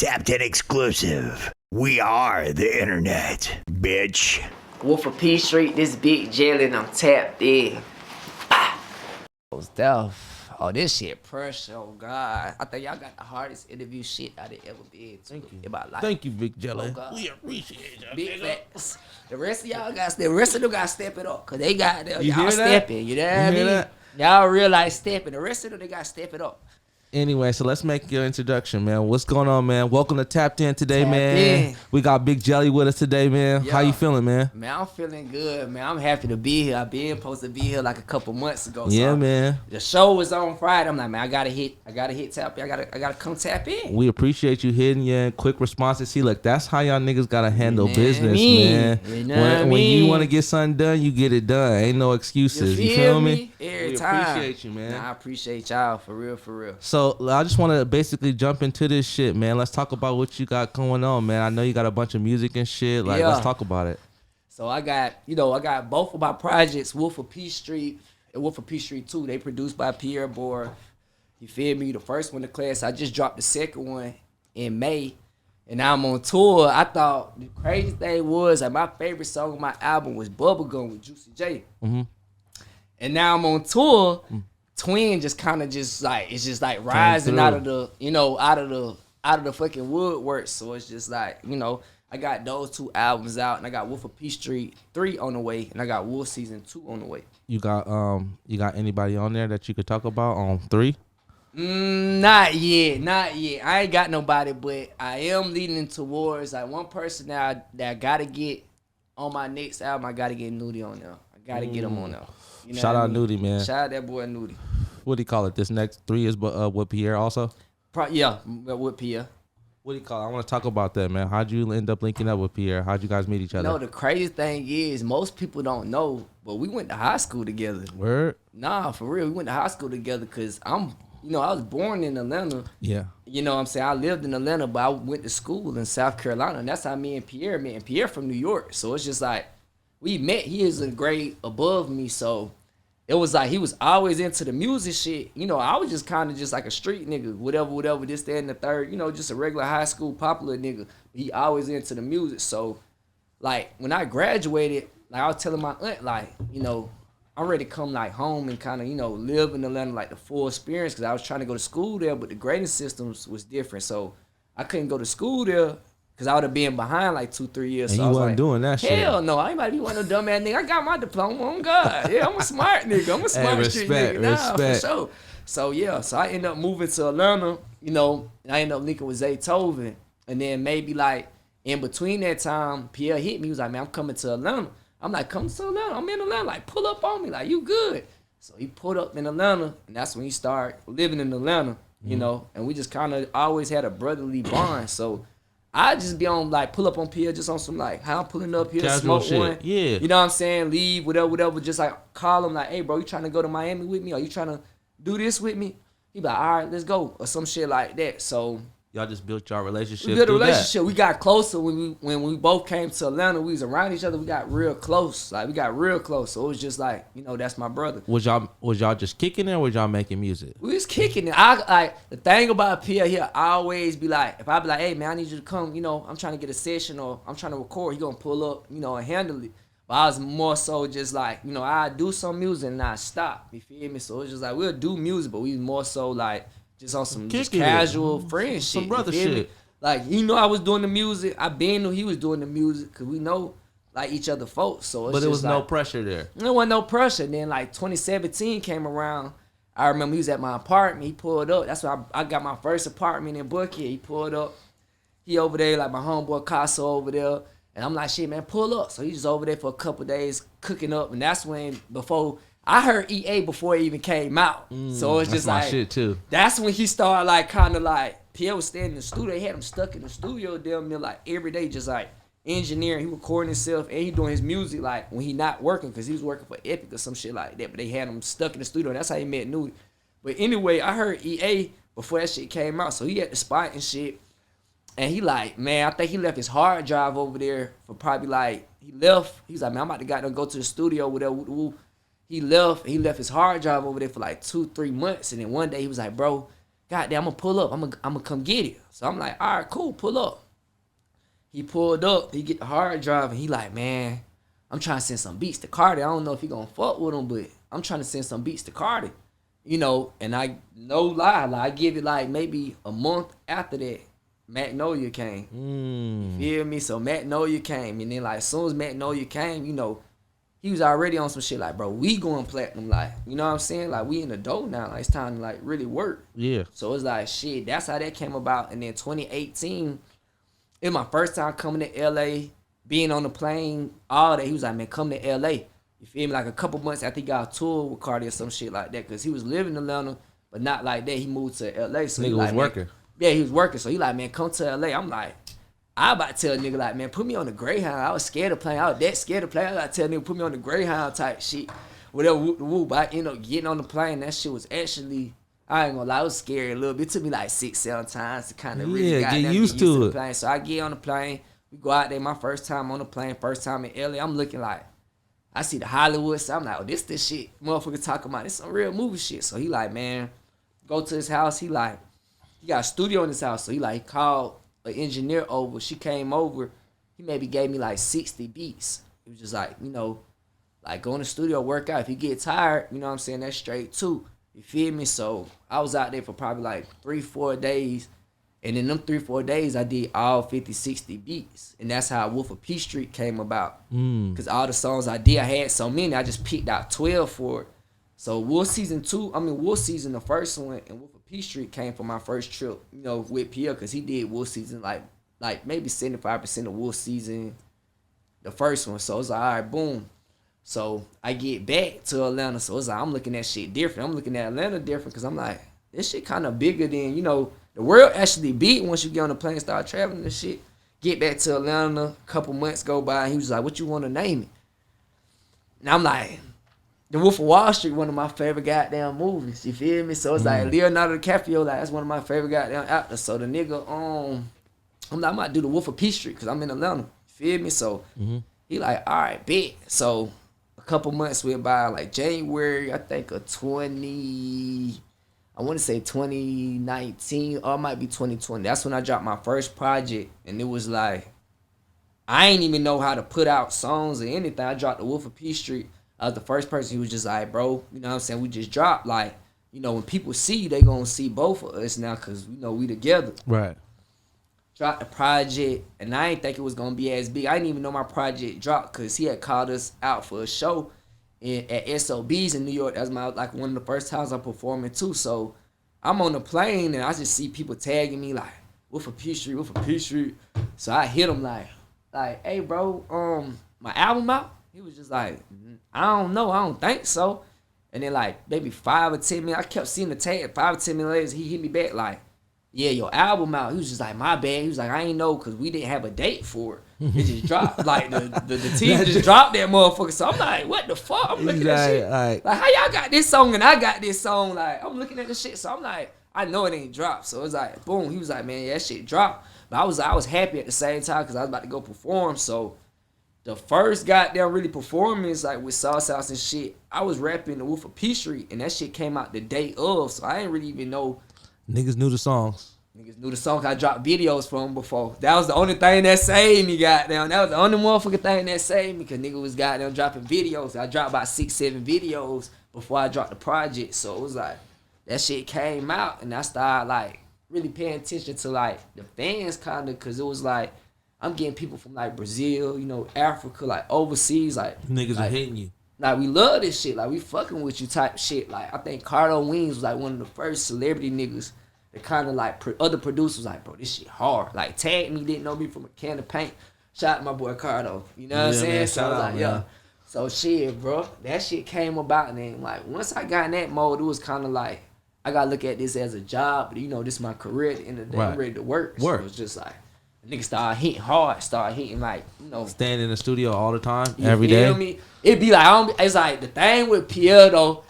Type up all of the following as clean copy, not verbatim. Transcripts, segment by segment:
Tapped in exclusive. We are the internet, bitch. Wolf of Peachtree, this big jelly, and I'm tapped in. Stuff. Oh, this shit pressure. Oh God, I think y'all got the hardest interview shit I ever been to in my life. Thank you, Big Jelly. Oh, God. We appreciate y'all. Big facts. The rest of y'all got the rest of them got to step it up, cause they got You y'all hear that? stepping. You know what I You hear mean? that? Y'all realize stepping. The rest of them they got to step it up. Anyway, so let's make your introduction, man. What's going on, man? Welcome to Tapped In today, Tapped man. In. We got Big Jelly with us today, man. Yeah. How you feeling, man? Man, I'm feeling good, man. I'm happy to be here. I've been supposed to be here like a couple months ago. Yeah, so man. The show was on Friday. I'm like, man, I gotta hit tap in. I gotta come tap in. We appreciate you hitting your quick responses. See, look, that's how y'all niggas gotta handle You know business, what I mean? man. You know what I When mean? you want to get something done, you get it done. Ain't no excuses. You feel me? Every We time. appreciate you, man. Nah, I appreciate y'all for real, for real. So I just want to basically jump into this shit, man. Let's talk about what you got going on, man. I know you got a bunch of music and shit. Like, Yeah. let's talk about it. So I got both of my projects, Wolf of Peachtree and Wolf of Peachtree 2. They produced by Pi'erre Bourne. You feel me? The first one, the class, I just dropped the second one in May. And now I'm on tour. I thought the crazy thing was, like, my favorite song on my album was Bubblegum with Juicy J. Mm-hmm. And now I'm on tour. Twin just kind of just like, it's just like rising out of the, out of the fucking woodwork. So it's just like, I got those two albums out, and I got Wolf of Peachtree 3 on the way, and I got Wolf Season 2 on the way. You got anybody on there that you could talk about on 3? Not yet. I ain't got nobody, but I am leading towards like one person that I gotta get on my next album. I gotta get Nudie on there. I gotta get him on there. You know Shout what I out mean? Nudie, man. Shout out that boy Nudie. What do you call it? This next 3 is with Pi'erre also? Yeah, with Pi'erre. What do you call it? I want to talk about that, man. How'd you end up linking up with Pi'erre? How'd you guys meet each other? No, the crazy thing is most people don't know, but we went to high school together. Word? Nah, for real. We went to high school together because I was born in Atlanta. Yeah. You know what I'm saying? I lived in Atlanta, but I went to school in South Carolina. And that's how me and Pi'erre met. And Pi'erre from New York. So it's just like, we met. He is a grade above me. So it was like he was always into the music shit. I was just kind of just like a street nigga. Whatever, this, that, and the third. Just a regular high school popular nigga. He always into the music. So, like, when I graduated, like, I was telling my aunt, like, I'm ready to come like home and kind of, live in Atlanta like the full experience because I was trying to go to school there, but the grading systems was different. So I couldn't go to school there because I would have been behind like 2-3 years. And so you I was wasn't like, doing that shit. Hell no, I ain't about to be one of them dumbass nigga. I got my diploma on God. Yeah, I'm a smart nigga. I'm a smart street nigga. Nah, for sure. So yeah, so I ended up moving to Atlanta, and I ended up linking with Zaytoven. And then maybe like in between that time, Pi'erre hit me. He was like, man, I'm coming to Atlanta. I'm like, come to Atlanta. I'm in Atlanta. Like, pull up on me. Like, you good. So he pulled up in Atlanta, and that's when he started living in Atlanta, and we just kind of always had a brotherly bond. So I just be on, like, pull up on Pi'erre just on some, like, how I'm pulling up here, Casual smoke shit. one. Yeah. You know what I'm saying? Leave, whatever. Just, like, call him, like, hey, bro, you trying to go to Miami with me? Or you trying to do this with me? He be like, all right, let's go. Or some shit like that. So Y'all just built your relationship. we built a through relationship. We got closer when we both came to Atlanta. We was around each other. We got real close. Like, we got real close. So it was just like, that's my brother. Was y'all just kicking it or was y'all making music? We was kicking it. I like the thing about Pi'erre here. I always be like, if I be like, hey man, I need you to come. I'm trying to get a session or I'm trying to record. He gonna pull up, and handle it. But I was more so just like, I do some music and I stop. You feel me? So it's just like we'll do music, but we more so like just on some just casual friend shit. Some brother you feel me? shit. Like, I was doing the music. I been knew he was doing the music because we know like each other folks. So it's But there was just no like, pressure there. there wasn't no pressure. Then like 2017 came around. I remember he was at my apartment. He pulled up. That's why I got my first apartment in Buckhead. He pulled up. He over there like my homeboy Casa over there. And I'm like, shit, man, pull up. So he was over there for a couple days cooking up. And that's when before I heard EA before it even came out. So it's just my like shit too. That's when he started like kind of like Pi'erre was staying in the studio. They had him stuck in the studio damn near like every day, just like engineering. He recording himself and he doing his music like when he not working because he was working for Epic or some shit like that. But they had him stuck in the studio. And that's how he met Nudie. But anyway, I heard EA before that shit came out. So he at the spot and shit. And he like, man, I think he left his hard drive over there for probably like, he left. He's like, man, I'm about to go to the studio, whatever. He left his hard drive over there for like 2-3 months. And then one day he was like, bro, goddamn, I'm gonna pull up. I'm gonna come get it. So I'm like, all right, cool, pull up. He pulled up. He get the hard drive, and he like, man, I'm trying to send some beats to Cardi. I don't know if he gonna fuck with him, but I'm trying to send some beats to Cardi. You know, and I no lie, like I give it like maybe a month after that, Magnolia came. You feel me? So Magnolia came, and then like as soon as Magnolia came, you know, he was already on some shit like, bro, we going platinum, like, you know what I'm saying? Like we in the dough now, like it's time to like really work. Yeah. So it's like shit. That's how that came about. And then 2018, it was my first time coming to LA, being on the plane, all that. He was like, man, come to LA. You feel me? Like a couple months after he got a tour with Cardi or some shit like that, because he was living in Atlanta, but not like that. He moved to LA. So Nigga he was like, working. Yeah, he was working. So he like, man, come to LA. I'm like, I about to tell a nigga like, man, put me on the Greyhound. I was scared of playing. I was that scared of playing. I got to tell a nigga, put me on the Greyhound type shit. Whatever, whoop the whoop. But I ended up getting on the plane. That shit was actually, I ain't gonna lie, it was scary a little bit. It took me like 6-7 times to kind of really get used to the it. plane. So I get on the plane. We go out there, my first time on the plane, first time in LA. I'm looking like, I see the Hollywood, so I'm like, oh, this shit motherfucker talking about. This some real movie shit. So he like, man, go to his house. He like, he got a studio in his house. So he like, he called an engineer over. She came over. He maybe gave me like 60 beats. He was just like, you know, like go in the studio, work out. If you get tired, you know what I'm saying, that's straight too. You feel me? So I was out there for probably like 3-4 days. And in them 3-4 days, I did all 50, 60 beats. And that's how Wolf of Peachtree came about. Because all the songs I did, I had so many, I just picked out 12 for it. So Wolf Season, the first one, and Wolf of Peachtree came from my first trip, you know, with Pi'erre, because he did Wolf Season, like maybe 75% of Wolf Season, the first one. So it's like, all right, boom. So I get back to Atlanta. So it's like, I'm looking at shit different. I'm looking at Atlanta different, because I'm like, this shit kind of bigger than, you know, the world actually big once you get on the plane and start traveling and shit. Get back to Atlanta, a couple months go by, and he was like, what you want to name it? And I'm like, The Wolf of Wall Street, one of my favorite goddamn movies. You feel me? So it's like Leonardo DiCaprio, like that's one of my favorite goddamn actors. So the nigga, I'm like, I might do The Wolf of Peachtree because I'm in Atlanta. You feel me? So he like, all right, bet. So a couple months went by, like January, I think of 2019, or it might be 2020. That's when I dropped my first project, and it was like, I ain't even know how to put out songs or anything. I dropped The Wolf of Peachtree. I was the first person who was just like, bro, you know what I'm saying? We just dropped. Like, you know, when people see you, they gonna see both of us now because, you know, we together. Right. Dropped the project, and I didn't think it was gonna be as big. I didn't even know my project dropped because he had called us out for a show at SOBs in New York. That was like one of the first times I'm performing too. So I'm on the plane and I just see people tagging me like, Wolf of Peachtree, Wolf of Peachtree. So I hit him like, hey bro, my album out? He was just like, I don't know, I don't think so. And then like maybe 5 or 10 minutes, I kept seeing the tag. 5 or 10 minutes later, he hit me back like, yeah, your album out. He was just like, my bad. He was like, I ain't know because we didn't have a date for it. It just dropped. Like the team just dropped that motherfucker. So I'm like, what the fuck? I'm looking at shit. Like how y'all got this song and I got this song? Like I'm looking at the shit. So I'm like, I know it ain't dropped. So it's like, boom. He was like, man, yeah, that shit dropped. But I was happy at the same time because I was about to go perform. So the first goddamn really performance, like with Sauce House and shit, I was rapping The Wolf of Peachtree, and that shit came out the day of, so I didn't really even know. Niggas knew the songs. Niggas knew the song. I dropped videos for him before. That was the only thing that saved me, goddamn. That was the only motherfucking thing that saved me, because nigga was goddamn dropping videos. I dropped about 6-7 videos before I dropped the project, so it was like, that shit came out, and I started like really paying attention to like the fans kind of, because it was like, I'm getting people from like Brazil, you know, Africa, like overseas, like niggas like, are hating you. Like we love this shit, like we fucking with you type shit. Like I think Cardo Wings was like one of the first celebrity niggas that kind of like other producers like, bro, this shit hard. Like tagged me, didn't know me from a can of paint. Shout out to my boy Cardo, you know what I'm saying? Man, So I was like, yeah. So shit, bro, that shit came about, and then like once I got in that mode, it was kind of like I gotta look at this as a job, but you know, this is my career at the end of the day. I'm ready to work. So it was just like. Niggas started hitting hard, started hitting like, you know. Stand in the studio all the time, you every feel day. Me? It be like, it's like the thing with Pi'erre though,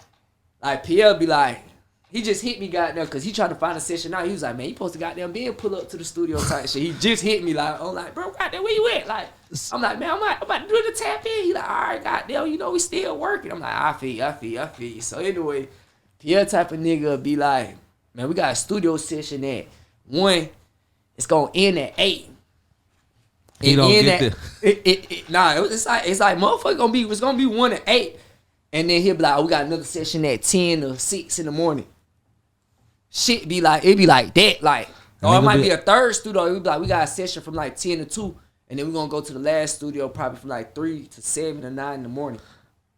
like Pi'erre be like, he just hit me goddamn, cause he tried to find a session out. He was like, man, you supposed to goddamn be and pull up to the studio type shit. He just hit me like, I'm like, bro, goddamn, where you at? Like, I'm like, man, I'm about to do the tap in. He like, all right, goddamn, you know, we still working. I'm like, I feel you. So anyway, Pi'erre type of nigga be like, man, we got a studio session at 1. It's gonna end at 8. He don't get It's like motherfucker gonna be. It's gonna be 1 to 8, and then he'll be like, oh, we got another session at 10 or 6 in the morning. Shit be like, it be like that, like, or it might be a third studio. It be like, we got a session from like 10 to 2, and then we gonna go to the last studio probably from like 3 to 7 or 9 in the morning.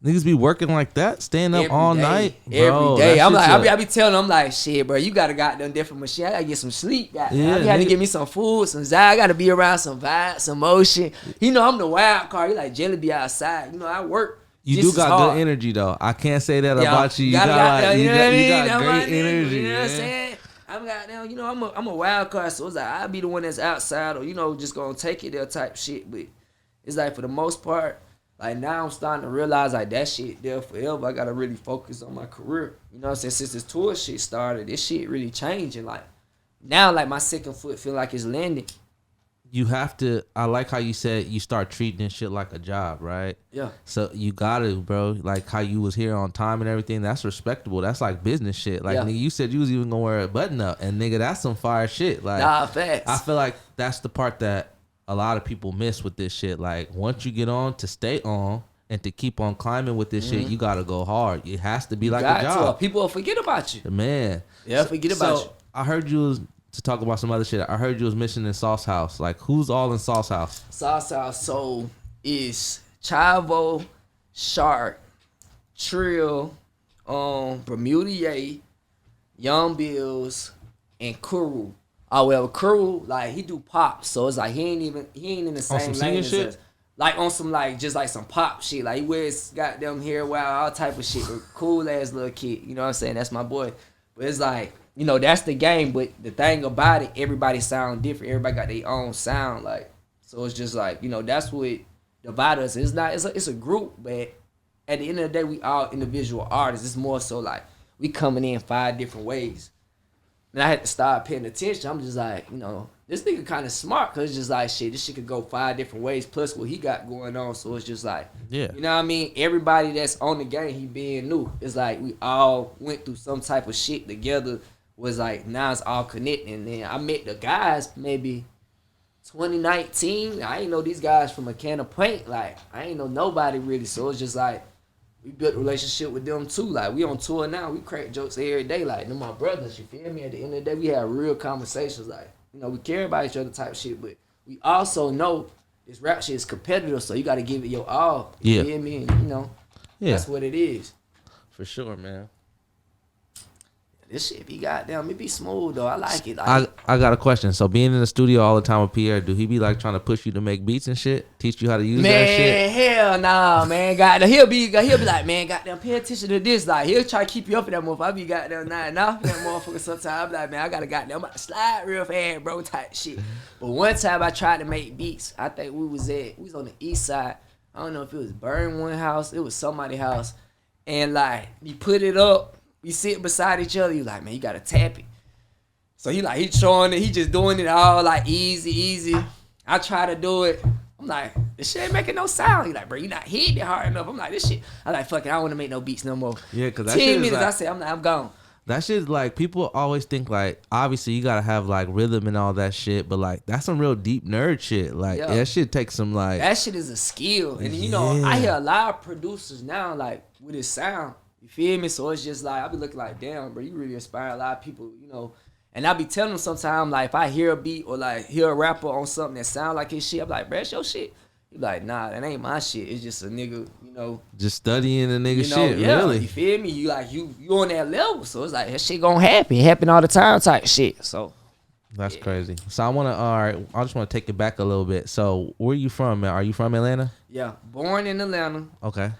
Niggas be working like that, staying up all night, bro. Every day. I'm like, I be telling them, I'm like, shit, bro, you gotta got them different machine. I gotta get some sleep. I had to get me some food, some Zai. I gotta be around some vibes, some motion. You know, I'm the wild card. You like Jelly be outside. You know, I work. You do got good energy though. I can't say that about you. You got great energy. You know what I'm saying? I'm a wild card, so it's like I'll be the one that's outside, or you know, just gonna take it there type shit. But it's like for the most part, like now I'm starting to realize like that shit there forever. I gotta really focus on my career. You know what I'm saying? Since this tour shit started, this shit really changing. Like now, like my second foot feel like it's landing. You have to. I like how you said you start treating this shit like a job, right? Yeah. So you gotta, bro. Like how you was here on time and everything. That's respectable. That's like business shit. Like nigga, you said you was even gonna wear a button up, and nigga, that's some fire shit. Like nah, facts. I feel like that's the part that a lot of people miss with this shit. Like once you get on, to stay on and to keep on climbing with this shit, you gotta go hard. It has to be like a job. People will forget about you. Man. Yeah, forget about you. I heard you was to talk about some other shit. I heard you was mentioning Sauce House. Like who's all in Sauce House? Sauce House, so is Chavo, Shark, Trill, Bermuda Ye, Young Bills, and Kuru. Oh well, Kuru, like he do pop, so it's like he ain't in the same lane as us. Like on some like just like some pop shit. Like he wears goddamn hair, all type of shit. But cool ass little kid. You know what I'm saying? That's my boy. But it's like, you know, that's the game. But the thing about it, everybody sound different. Everybody got their own sound. Like, so it's just like, you know, that's what divides us. It's a group, but at the end of the day, we all individual artists. It's more so like we coming in 5 different ways. And I had to start paying attention. I'm just like, you know, this nigga kind of smart, because it's just like, shit, this shit could go 5 different ways plus what he got going on. So it's just like, yeah, you know what I mean? Everybody that's on the game, he being new. It's like we all went through some type of shit together. Was like, now it's all connecting. And then I met the guys maybe 2019. I ain't know these guys from a can of paint. Like, I ain't know nobody really. So it's just like, we built a relationship with them too. Like, we on tour now. We crack jokes every day. Like, they're my brothers, you feel me? At the end of the day, we have real conversations. Like, you know, we care about each other type shit. But we also know this rap shit is competitive, so you got to give it your all. You feel me? And, you know, that's what it is. For sure, man. This shit be goddamn, it be smooth though. I like it. Like, I got a question. So being in the studio all the time with Pi'erre, do he be like trying to push you to make beats and shit? Teach you how to use that shit? Man, hell nah, man. Goddamn, he'll be like, man, goddamn, pay attention to this. Like, he'll try to keep you up in that motherfucker. I be goddamn that motherfucker sometimes. I be like, man, I gotta goddamn, I'm about to slide real fast, bro, type shit. But one time I tried to make beats. I think we was on the east side. I don't know if it was Burn One house. It was somebody's house. And like, he put it up. We sit beside each other. You like, man, you gotta tap it. So he showing it. He just doing it all like easy. I try to do it. I'm like, this shit ain't making no sound. He like, bro, you not hitting it hard enough. I'm like, this shit. I like, fuck it. I don't want to make no beats no more. Yeah, cause that 10 shit minutes. Like, I said, I'm gone. That shit, like, people always think like, obviously you gotta have like rhythm and all that shit, but like that's some real deep nerd shit. Like that shit takes some like. That shit is a skill, and you know, I hear a lot of producers now like with his sound. You feel me? So it's just like, I be looking like, damn, bro, you really inspire a lot of people, you know. And I be telling them sometimes, like, if I hear a beat or, like, hear a rapper on something that sound like his shit, I'm like, bro, that's your shit. He be like, nah, that ain't my shit. It's just a nigga, you know. Just studying the nigga shit, yeah, really. You feel me? You like, you on that level. So it's like, that shit gonna happen. It happen all the time type shit. So. That's crazy. So I just want to take it back a little bit. So where you from, man? Are you from Atlanta? Yeah, born in Atlanta. Okay.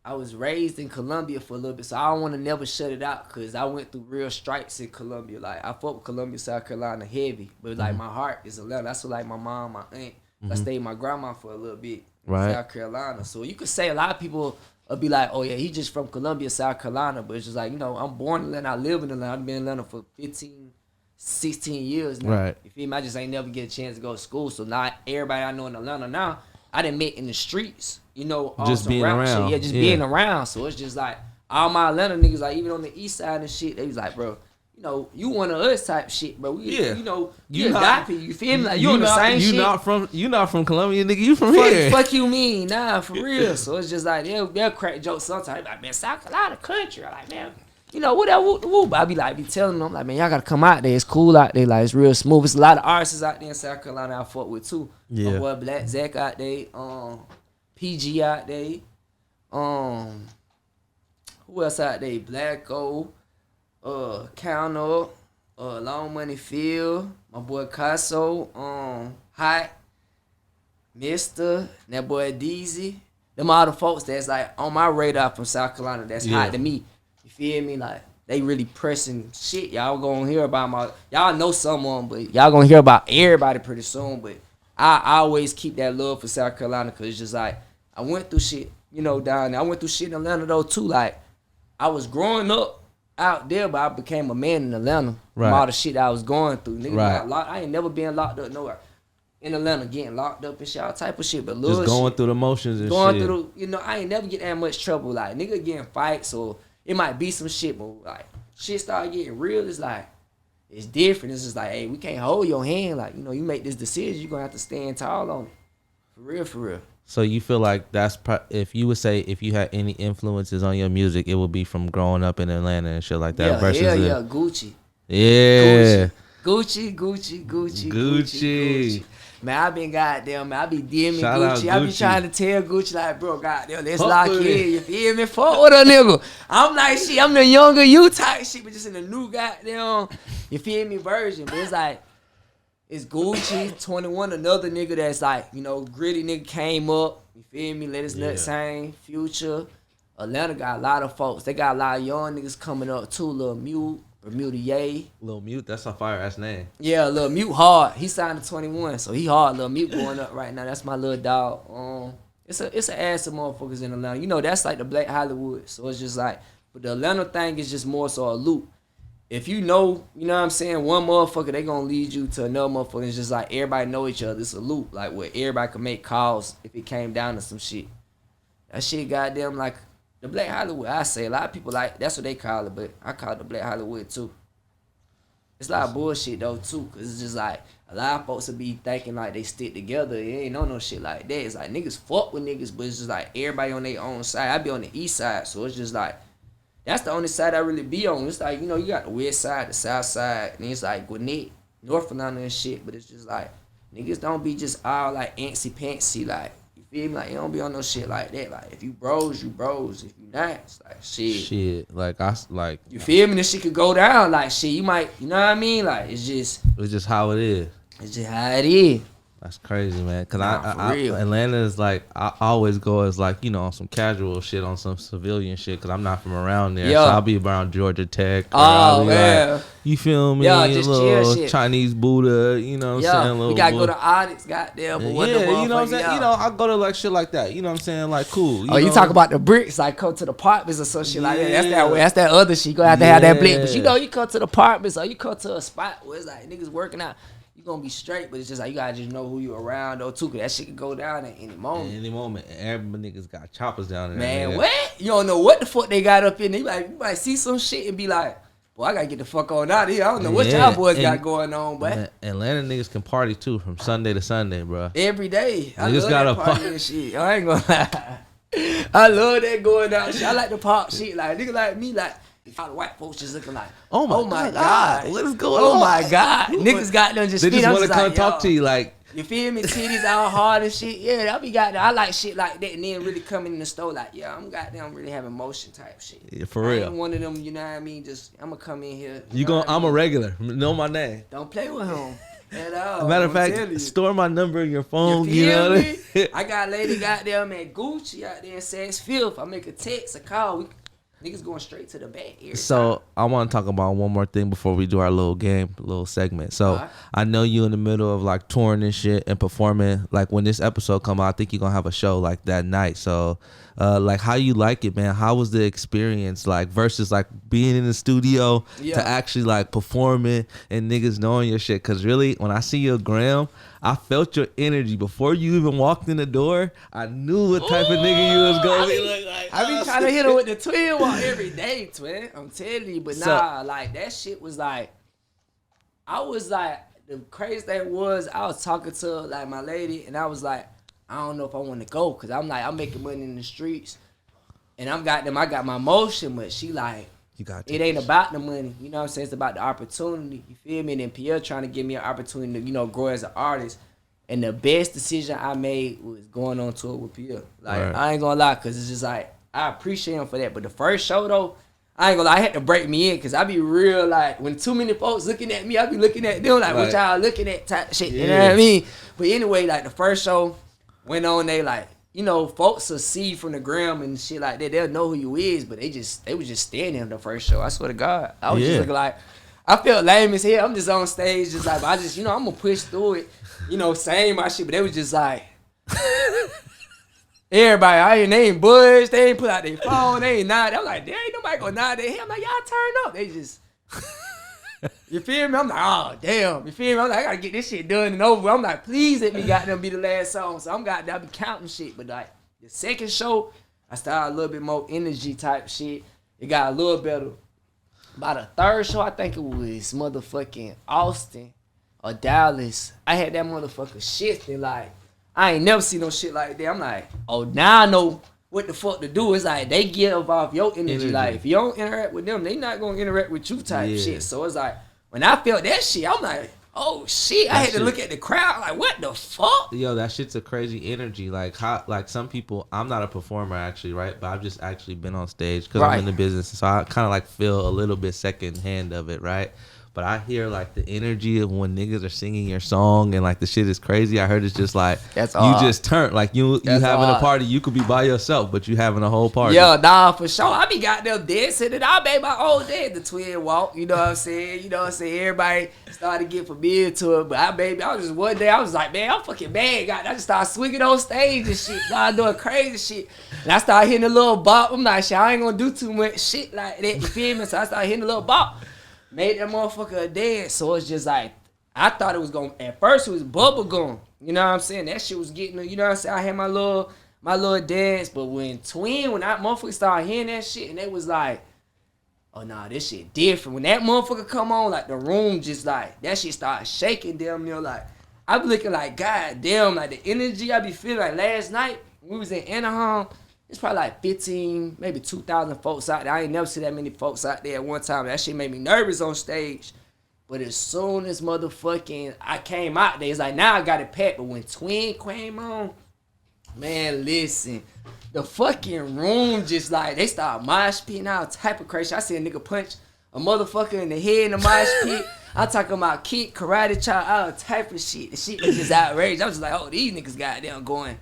I was raised in Columbia for a little bit, so I don't want to never shut it out, because I went through real strikes in Columbia. Like, I fuck with Columbia, South Carolina heavy, but like my heart is Atlanta. That's what, like, my mom, my aunt. I stayed with my grandma for a little bit in South Carolina. So you could say a lot of people will be like, oh yeah, he just from Columbia, South Carolina, but it's just like, you know, I'm born in Atlanta, I live in Atlanta. I've been in Atlanta for 15, 16 years now. Right. You feel me? I just ain't never get a chance to go to school. So not everybody I know in Atlanta now, I done met in the streets, you know, just being around. Shit. Yeah, just being around. So it's just like all my Atlanta niggas, like even on the east side and shit, they was like, bro, you one of us type shit, bro. Yeah. You got people. You feel me? Like you on the same shit. You not from Columbia, nigga. You from fuck, here. Fuck you mean? Nah, for real. So it's just like they'll crack jokes sometimes. Like, man, South Carolina country. I'm like, man, whatever. Whoop. I be telling them, like, man, y'all gotta come out there. It's cool out there. Like, it's real smooth. It's a lot of artists out there in South Carolina I fuck with too. Yeah. My boy Black Zach out there. PG out there. Who else out there? Blacko. Count Up. Long Money Phil. My boy Casso. Hot. Mister. That boy Deezy. Them all the folks that's like on my radar from South Carolina that's hot to me. You feel me? Like, they really pressing shit. Y'all gonna hear about y'all know someone, but y'all gonna hear about everybody pretty soon. But I always keep that love for South Carolina because it's just like, I went through shit, down there. I went through shit in Atlanta though too. Like, I was growing up out there, but I became a man in Atlanta from all the shit I was going through. Nigga got locked. I ain't never been locked up nowhere. In Atlanta, getting locked up and shit, all type of shit, but little just going shit. through the motions and going shit. through I ain't never get that much trouble. Like, nigga getting fights, or it might be some shit, but like, shit start getting real. It's like, it's different. It's just like, hey, we can't hold your hand. Like, you make this decision, you gonna have to stand tall on it. For real. So you feel like that's if you would say if you had any influences on your music, it would be from growing up in Atlanta and shit like that. Versus Gucci. Yeah. Gucci. Man, I been goddamn, man. I be DMing Shout out Gucci. I be Gucci. trying to tell Gucci, like, bro, goddamn, let's Fuck lock with in. it. You feel me? Fuck with a nigga. I'm like, shit, I'm the younger you type shit, but just in the new goddamn, you feel me, version. But it's like, it's Gucci, 21, another nigga that's like, gritty nigga came up. You feel me? Let his nuts hang. Future. Atlanta got a lot of folks. They got a lot of young niggas coming up too. Lil Mute. Bermuda Ye. Lil Mute, that's a fire ass name. Yeah, Lil Mute hard. He signed to 21, so he hard. Lil Mute going up right now. That's my little dog. It's an ass of motherfuckers in Atlanta. That's like the Black Hollywood. So it's just like, but the Atlanta thing is just more so a loop. If you know what I'm saying, one motherfucker, they gonna lead you to another motherfucker. It's just like everybody know each other. It's a loop, like where everybody can make calls if it came down to some shit. That shit goddamn like the Black Hollywood. I say a lot of people like that's what they call it, but I call it the Black Hollywood too. It's a lot of bullshit though too, cause it's just like a lot of folks will be thinking like they stick together. It ain't no shit like that. It's like niggas fuck with niggas, but it's just like everybody on their own side. I be on the east side, so it's just like that's the only side I really be on. It's like, you got the west side, the south side, and it's like Gwinnett, North Atlanta and shit, but it's just like niggas don't be just all like antsy pantsy, like, you feel me? Like, you don't be on no shit like that. Like, if you bros, you bros. If you not, it's like shit. Shit, like You feel me? This shit could go down. Like, shit, you might, you know what I mean? Like, it's just how it is. It's just how it is. That's crazy, man. Cause Nah, for real. Atlanta is like, I always go as like, on some casual shit, on some civilian shit. Cause I'm not from around there, Yeah. so I'll be around Georgia Tech. Or Oh, I'll be man. like, you feel me? Yeah, A just little chill shit. Chinese Buddha, you know what I'm saying? We gotta go to audits, goddamn. But what the you know what I'm motherfucker, saying? yeah. I go to like shit like that. You know what I'm saying? Like, cool. You talk about the bricks, like come to the apartments or some shit like that. That's that way. That's that other shit. You gonna have to have that blick. But you come to the apartments or you come to a spot where it's like niggas working out. You gonna be straight, but it's just like you gotta just know who you around though too, cause that shit could go down at any moment. At any moment, every niggas got choppers down there. Man, what? You don't know what the fuck they got up in there. You might see some shit and be like, boy, I gotta get the fuck on out of here. I don't know what y'all boys got going on, but man, Atlanta niggas can party too from Sunday to Sunday, bro. every day. I Niggas love gotta that party and shit. I ain't gonna lie. I love that going out shit. I like the pop shit. Like nigga like me, like all the white folks just looking like, oh my god, what is going oh on? my god, niggas got them just. They just want to come like, talk to you, like. You feel me? Titties all hard and shit. Yeah, that be goddamn. I like shit like that, and then really coming in the store like, yeah, I'm goddamn really having motion type shit. Yeah, for I real. ain't one of them, you know what I mean? Just I'm gonna come in here. I'm a regular. Know my name. Don't play with him at all. Matter of I'm telling fact, you. store my number in your phone. You You know feel what I me? mean? I got a lady goddamn at Gucci out there in Saks Fifth. I make a text, a call. Niggas going straight to the back here. So I want to talk about one more thing before we do our little segment. So Alright. I know you in the middle of like touring and shit and performing. Like when this episode come out, I think you're gonna have a show like that night. So like how you like it, man? How was the experience like versus like being in the studio to actually like performing and niggas knowing your shit? Cause really when I see your gram, I felt your energy before you even walked in the door. I knew what type of nigga you was gonna be. I be trying to hit him with the twin walk every day, twin. I'm telling you, but nah, like that shit was like, I was like, the crazy thing was, I was talking to like my lady, and I was like, I don't know if I want to go, cause I'm like, I'm making money in the streets, and I got my motion, but she like, it ain't about the money, you know what I'm saying? It's about the opportunity, you feel me? And then Pi'erre trying to give me an opportunity to, you know, grow as an artist. And the best decision I made was going on tour with Pi'erre. Like, right. I ain't gonna lie, cause it's just like, I appreciate him for that. But the first show though, I ain't gonna lie, I had to break me in, cause I be real like, when too many folks looking at me, I be looking at them like, what y'all looking at type shit, you know what I mean? But anyway, like the first show went on, they like, you know, folks will see from the gram and shit like that. They'll know who you is, but they was just standing the first show. I swear to God. I was just looking like, I felt lame as hell. I'm just on stage, just like, I just, you know, I'm gonna push through it, you know, saying my shit, but they was just like, everybody, they ain't budge, they ain't put out their phone, they ain't nod. I'm like, there ain't nobody gonna nod their head. I'm like, y'all turn up. They just, you feel me? I'm like, oh, damn. You feel me? I'm like, I gotta get this shit done and over. I'm like, please let me goddamn be the last song. So I be counting shit. But like, the second show, I started a little bit more energy type shit. It got a little better. By the third show, I think it was motherfucking Austin or Dallas. I had that motherfucker shifting. Like, I ain't never seen no shit like that. I'm like, oh, now I know what the fuck to do. It's like they give off your energy. Like, if you don't interact with them, they not gonna interact with you type shit. So it's like, when I felt that shit, I'm like, oh shit. I had to look at the crowd like, what the fuck? Yo, that shit's a crazy energy. Like, how, like some people, I'm not a performer actually, right? But I've just actually been on stage because I'm in the business. So I kind of like feel a little bit second hand of it, right? But I hear like the energy of when niggas are singing your song and like the shit is crazy. I heard it's just like, that's you just turn. Like you having a party, you could be by yourself, but you having a whole party. Yeah, nah, for sure. I be goddamn dancing and I made my own day at the twin walk. You know what I'm saying? You know what I'm saying? Everybody started to get familiar to it. But I was just one day, I was like, man, I'm fucking bad. God, I just started swinging on stage and shit. Started doing crazy shit. And I started hitting a little bop. I'm like, shit, I ain't gonna do too much shit like that. You feel me? So I started hitting a little bop. Made that motherfucker a dance, so it's just like, I thought it was going, at first it was bubble gum, you know what I'm saying? That shit was getting, you know what I'm saying? I had my little dance, but when I motherfucker started hearing that shit, and they was like, oh nah, this shit different. When that motherfucker come on, like the room just like, that shit started shaking damn near like, I be looking like, god damn, like the energy I be feeling like last night, we was in Anaheim, it's probably like 15, maybe 2,000 folks out there. I ain't never seen that many folks out there at one time. That shit made me nervous on stage. But as soon as motherfucking I came out there, it's like now I got it packed. But when Twin came on, man, listen, the fucking room just like, they started mosh pitting all type of crazy. I see a nigga punch a motherfucker in the head in the mosh pit. I'm talking about kick, karate chop, all type of shit. The shit was just outrageous. I was just like, oh, these niggas goddamn going.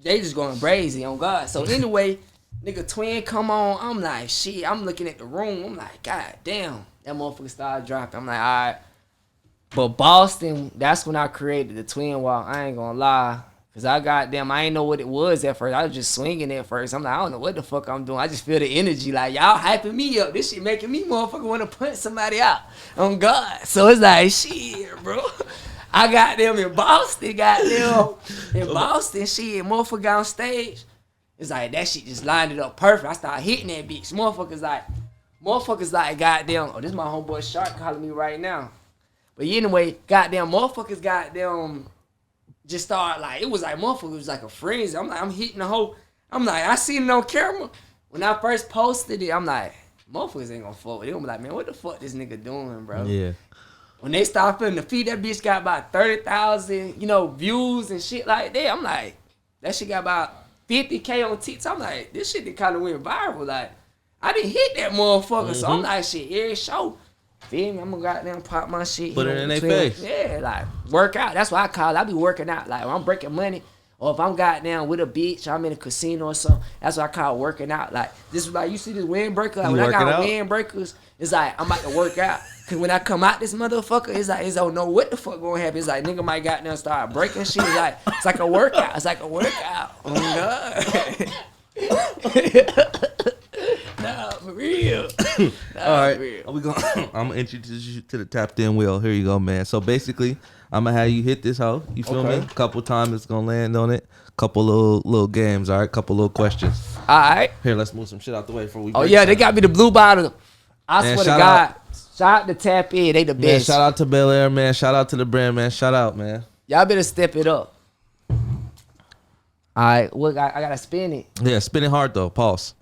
They just going crazy on God. So anyway, nigga Twin come on. I'm like, shit. I'm looking at the room. I'm like, god damn. That motherfucker started dropping. I'm like, all right. But Boston, that's when I created the Twin Walk. I ain't gonna lie. Cause I ain't know what it was at first. I was just swinging at first. I'm like, I don't know what the fuck I'm doing. I just feel the energy. Like, y'all hyping me up. This shit making me motherfucker want to punch somebody out. On God. So it's like, shit, bro. I got them in Boston, shit, motherfucker got on stage. It's like, that shit just lined it up perfect. I started hitting that bitch. Motherfuckers like, goddamn, oh, this is my homeboy Shark calling me right now. But anyway, goddamn, motherfuckers goddamn just started like, it was like, motherfucker was like a frenzy. I'm like, I'm hitting the whole, I'm like, I seen it on camera. When I first posted it, I'm like, motherfuckers ain't gonna fuck with it. I'm like, man, what the fuck this nigga doing, bro? Yeah. When they started feeling the feed, that bitch got about 30,000, views and shit like that. I'm like, that shit got about 50K on TikTok. I'm like, this shit kind of went viral. Like, I didn't hit that motherfucker. Mm-hmm. So I'm like, shit, every show. Feel me? I'm gonna goddamn pop my shit. Put it in their face. Yeah, like, work out. That's what I call it. I be working out. Like, when I'm breaking money, or if I'm goddamn with a bitch, I'm in a casino or something, that's what I call working out. Like, this is like, you see this windbreaker? Like, when I got windbreakers, it's like, I'm about to work out. Cause when I come out this motherfucker, it's like, I don't know what the fuck gonna happen. It's like, nigga might goddamn start breaking shit. It's like a workout. It's like a workout. Oh, God. Nah, for real. All right, we going I'm gonna introduce you to the tapped in wheel. Here you go, man. So basically, I'm gonna have you hit this hoe. You feel me? A couple times it's gonna land on it. Couple little games. All right, couple little questions. All right. Here, let's move some shit out the way before we. Oh yeah, they got me the blue bottle. I Man, swear to God. Shout out to Tap In. They the best. Man, shout out to Bel Air, man. Shout out to the brand, man. Shout out, man. Y'all better step it up. All right, what I gotta spin it. Yeah, spin it hard though. Pause.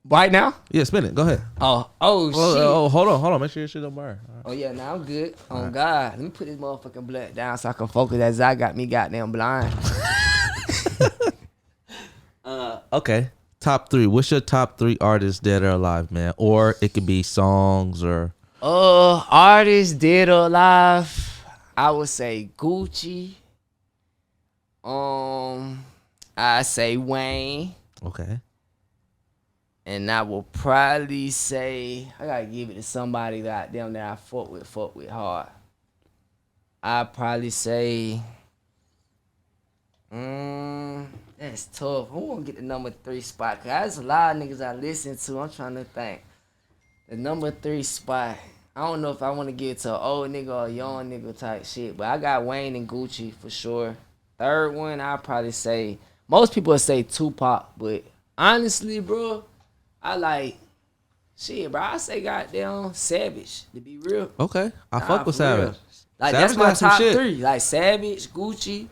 Right now? Yeah, spin it. Go ahead. Oh shit. Oh, hold on. Make sure your shit don't burn. Right. Oh yeah, now I'm good. Oh God, let me put this motherfucking blunt down so I can focus. As I got me goddamn blind. Okay. Top 3. What's your top 3 artists dead or alive, man? Or it could be songs or. Artists dead or alive. I would say Gucci. I say Wayne. Okay. And I will probably say I gotta give it to somebody that I fuck with hard. I'd probably say that's tough. Who wanna get the number 3 spot? Cause there's a lot of niggas I listen to. I'm trying to think. The number 3 spot. I don't know if I want to give it to an old nigga or a young nigga type shit, but I got Wayne and Gucci for sure. Third one, I'd probably say, most people would say Tupac, but honestly, bro, I like, shit, bro, I say goddamn Savage, to be real. Okay. I fuck with Savage. Real. Like, Savage that's my got some top shit. 3. Like, Savage, Gucci,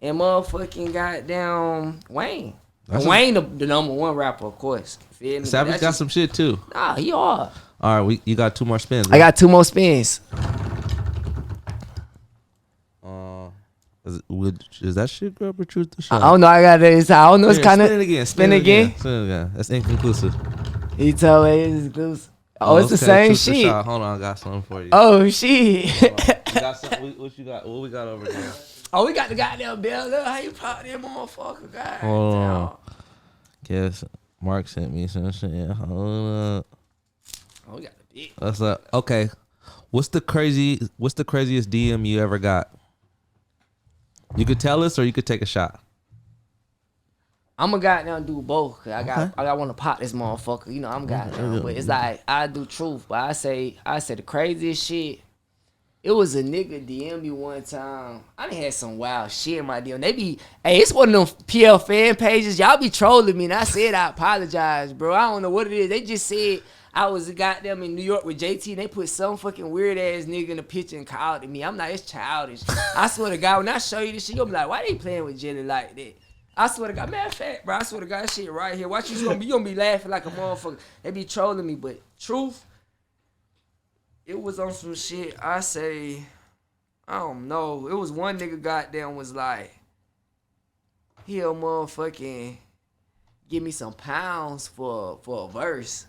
and motherfucking goddamn Wayne. Wayne, the number 1 rapper, of course. Feel me? Savage got some shit, too. Nah, he hard. All right, you got 2 more spins. I got 2 more spins. Is that shit, girl, or truth or shit? I don't know. I got this. I don't know. It's kind of spin it again. Spin again. Spin it again. That's inconclusive. He told me it's exclusive. Oh, it's the okay, same truth or shit. shot. Hold on, I got something for you. Oh shit. You got something? What you got? What we got over there? Oh, we got the goddamn bell. Look how you pop that motherfucker, God. Hold on. Guess Mark sent me some shit. Hold up. Oh, we got the big. What's up? Okay. What's the craziest DM you ever got? You could tell us or you could take a shot. I'm gonna goddamn do both. Cause I want to pop this motherfucker. You know, I'm goddamn. But it's like, I do truth. But I say the craziest shit. It was a nigga DM me one time. I done had some wild shit in my DM. They be, hey, it's one of them PL fan pages. Y'all be trolling me. And I said I apologize, bro. I don't know what it is. They just said I was goddamn in New York with JT. And they put some fucking weird ass nigga in the picture and called it me. I'm like, it's childish. I swear to God, when I show you this shit, you'll be like, why they playing with Jelly like that? I swear to God, matter of fact, bro, I swear to God, that shit right here. Watch you gonna be laughing like a motherfucker. They be trolling me, but truth, it was on some shit. I say, I don't know. It was one nigga goddamn was like, he'll motherfucking give me some pounds for a verse.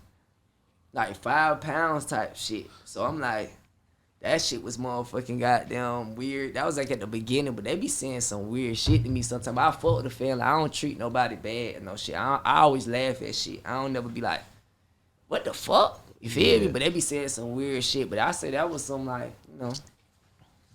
Like 5 pounds type shit. So I'm like, that shit was motherfucking goddamn weird. That was like at the beginning, but they be saying some weird shit to me sometimes. I fuck with the family. I don't treat nobody bad and no shit. I always laugh at shit. I don't never be like, what the fuck? You feel me? But they be saying some weird shit. But I say that was some like, you know.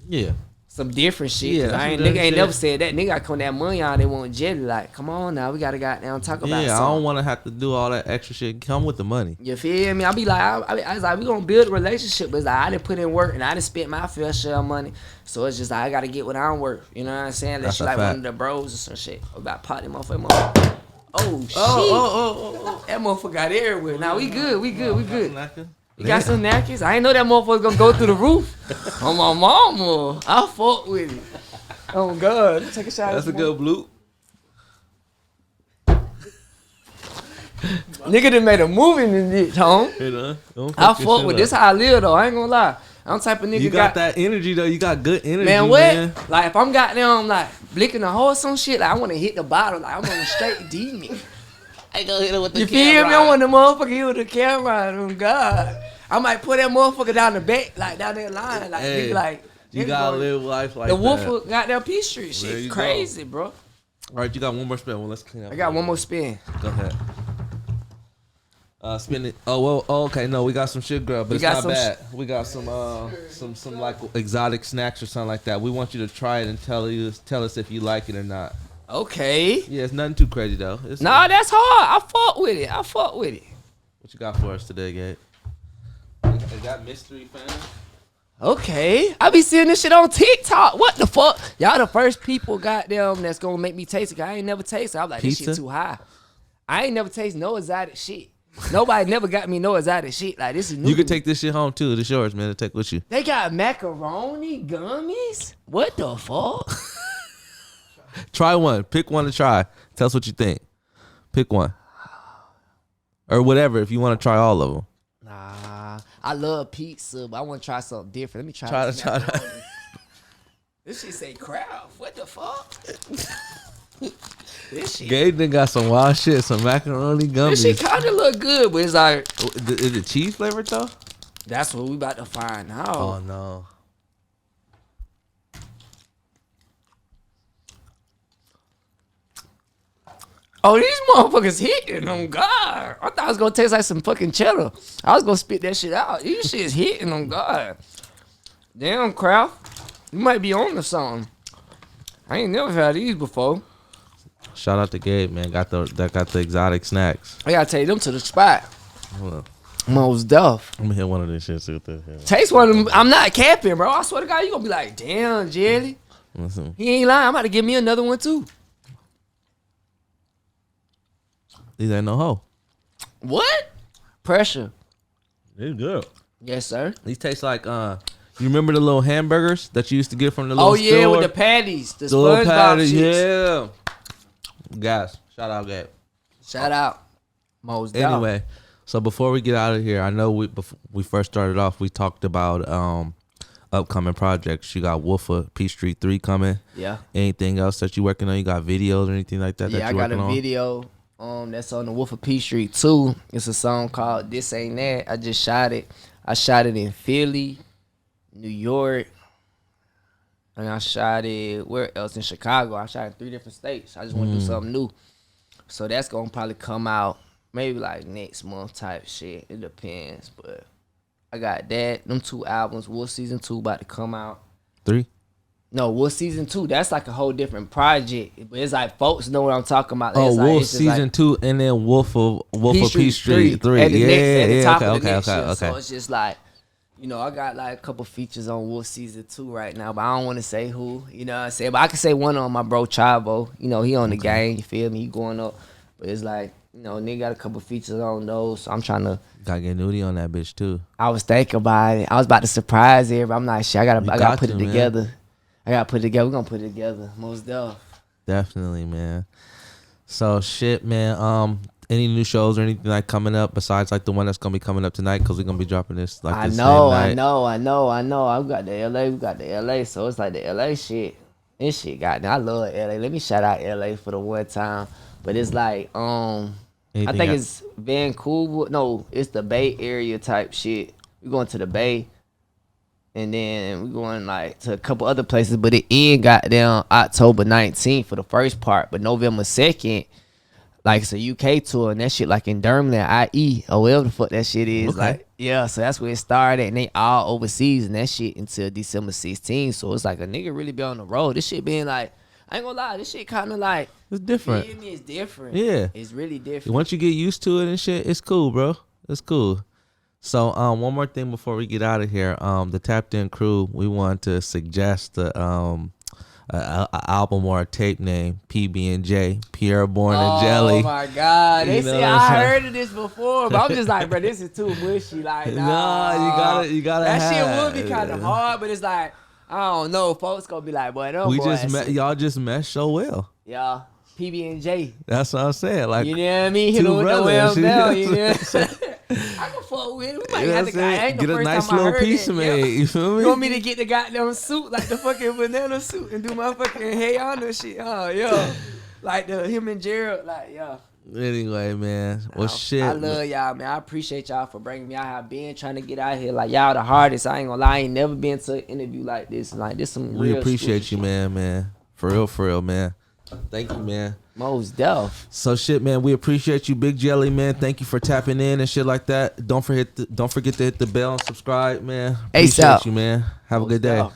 Yeah. Some different shit. Yeah, Nigga ain't never said that. Nigga, I come that money out, they want jelly. Like, come on now, we gotta goddamn talk about something. Yeah, I don't want to have to do all that extra shit. Come with the money. You feel me? I be like, I was like, we gonna build a relationship, but it's like, I didn't put in work and I didn't spend my fair share of money. So it's just like, I gotta get what I'm worth. You know what I'm saying? Unless you like one of the bros or some shit. About pot that motherfucker. Oh, shit. Oh. That motherfucker got everywhere. Now we good. You got some napkins? I ain't know that motherfucker gonna go through the roof. On my mama. I fuck with it. Oh, God. Take a shot. That's a good bloop. Nigga done made a movie in this bitch, home. I fuck with this. How I live, though. I ain't gonna lie. I'm the type of nigga you got that energy, though. You got good energy, man. What? Man. Like, if I'm goddamn, like, blicking a horse on shit, like, I want to hit the bottle. Like, I'm on a straight demon. I go hit it with the camera. You feel me? I want the motherfucker hit with the camera. Oh, God. I might put that motherfucker down the back, like, down that line. Like, hey, nigga, like, you gotta live life like the that. Wolf of goddamn Peachtree shit. Crazy, bro. All right, you got one more spin. Well, let's clean up. I got one more spin. Go ahead. Spin it. Oh well. Oh, okay. No, we got some shit, girl, but it's not bad. We got some like exotic snacks or something like that. We want you to try it and tell us if you like it or not. Okay. Yeah, it's nothing too crazy though. Nah, that's hard. I fuck with it. What you got for us today, Gabe? Is that mystery fan? Okay, I be seeing this shit on TikTok. What the fuck? Y'all the first people goddamn that's gonna make me taste it. I ain't never tasted it. I'm like, Pizza? this shit too high. I ain't never taste no exotic shit. Nobody never got me no exotic shit. Like, this is new. You can take this shit home too. This yours, man. To take with you. They got macaroni gummies? What the fuck? Try one. Pick one to try. Tell us what you think. Pick one. Or whatever if you want to try all of them. Nah, I love pizza, but I want to try something different. Let me try Try that. This shit say Kraft. What the fuck? This shit. Gabe done got some wild shit. Some macaroni This shit gummies. kind of look good, but it's like, Is it cheese flavored though? that's what we about to find out. Oh no. Oh, these motherfuckers hitting on God. I thought it was gonna taste like some fucking cheddar. I was gonna spit that shit out. These shit's hitting on God. Damn, Kraft. You might be on to something. I ain't never had these before. Shout out to Gabe, man. Got the exotic snacks. I gotta take them to the spot. Hold up. Most deaf. I'm gonna hit one of these shits with this. Taste one of them. I'm not capping, bro. I swear to God, you gonna be like, damn, Jelly. Listen. He ain't lying. I'm about to give me another one too. These ain't no hoe. What? Pressure. These good. Yes, sir. These taste like you remember the little hamburgers that you used to get from the little Oh yeah, store? with the patties, the little SpongeBob patties, shits. yeah. Guys, shout out Gabe. Shout out. Most deaf. Anyway, so before we get out of here, I know before we first started off, we talked about upcoming projects. You got Wolf of Peachtree 3 coming. Yeah. Anything else that you working on? You got videos or anything like that? Yeah, that I you got a working on? video that's on the Wolf of Peachtree 2. It's a song called This Ain't That. I just shot it. I shot it in Philly, New York, and I shot it where else? In Chicago. I shot it in 3 different states. I just want to do something new. So that's gonna probably come out maybe like next month type shit. It depends, but I got that. Them 2 albums. Wolf Season 2 about to come out. 3? No, Wolf Season 2, that's like a whole different project. But it's like folks know what I'm talking about. Oh, It's like, Wolf it's just Season like 2 and then Wolf of Peachtree 3. At the next, at the top of the okay, next okay, shit. okay. So it's just like, you know, I got like a couple features on Wolf Season 2 right now, but I don't want to say who, you know what I'm saying? But I can say one on my bro Chavo. You know, he on the game, you feel me? He going up. But it's like, you know, nigga got a couple features on those, so I'm trying to. Gotta get nudie on that bitch too. I was thinking about it. I was about to surprise everybody. I'm like, shit, I gotta got put to, it man. together. I gotta put it together. We're gonna put it together. Most deaf. Definitely, man. So shit, man. Any new shows or anything like coming up besides like the one that's gonna be coming up tonight? Cause we're gonna be dropping this like I the know. same night. I got the LA. We got the LA. So it's like the LA shit. This shit I love LA. Let me shout out LA for the one time. But it's like I Anything think else? it's Vancouver. No, it's the Bay Area type shit. We going to the Bay. And then we going like to a couple other places, but it end goddamn October 19th for the first part, but November 2nd, like it's a UK tour and that shit like in Durham, IE or whatever the fuck that shit is. Okay. Like, yeah, so that's where it started and they all overseas and that shit until December 16th. So it's like a nigga really be on the road. This shit being like, I ain't gonna lie, this shit kind of like, It's different. feel me? It's different. Yeah. It's really different. Once you get used to it and shit, it's cool, bro. It's cool. So one more thing before we get out of here. The Tapped In crew, we want to suggest a album or a tape name, PB&J, Pi'erre Bourne and Jelly. Oh my God. They You know say what I'm I saying? heard of this before, but I'm just like, bro, this is too mushy. Like, nah. Nah, you gotta That shit have would be kind of hard, but it's like, I don't know. Folks gonna be like, boy, them We boys. just met, y'all just meshed so well. Yeah. PB&J. That's what I'm saying. Like, You know what I mean? Hit two him with the brothers, well you know bell, what you I'm know what I'm saying? I can fuck with it. We might you know have what to I'm I saying? ain't the Get a first nice time I little heard piece it. made. You feel me? You want me to get the goddamn suit, like the fucking banana suit, and do my fucking Hey Honor shit? Oh, yeah. Like him and Gerald, like, yeah. Anyway, man. Well, shit. I love y'all, man. I appreciate y'all for bringing me out. I've been trying to get out here. Like, y'all the hardest. I ain't gonna lie. I ain't never been to an interview like this. Like, this some We real appreciate exclusive you, shit. man. For real, man. Thank you, man. Most deaf. So shit, man. We appreciate you, Big Jelly, man. Thank you for tapping in and shit like that. Don't forget to hit the bell and subscribe, man. Ace Appreciate out. you, man. Have a Most good day. deaf.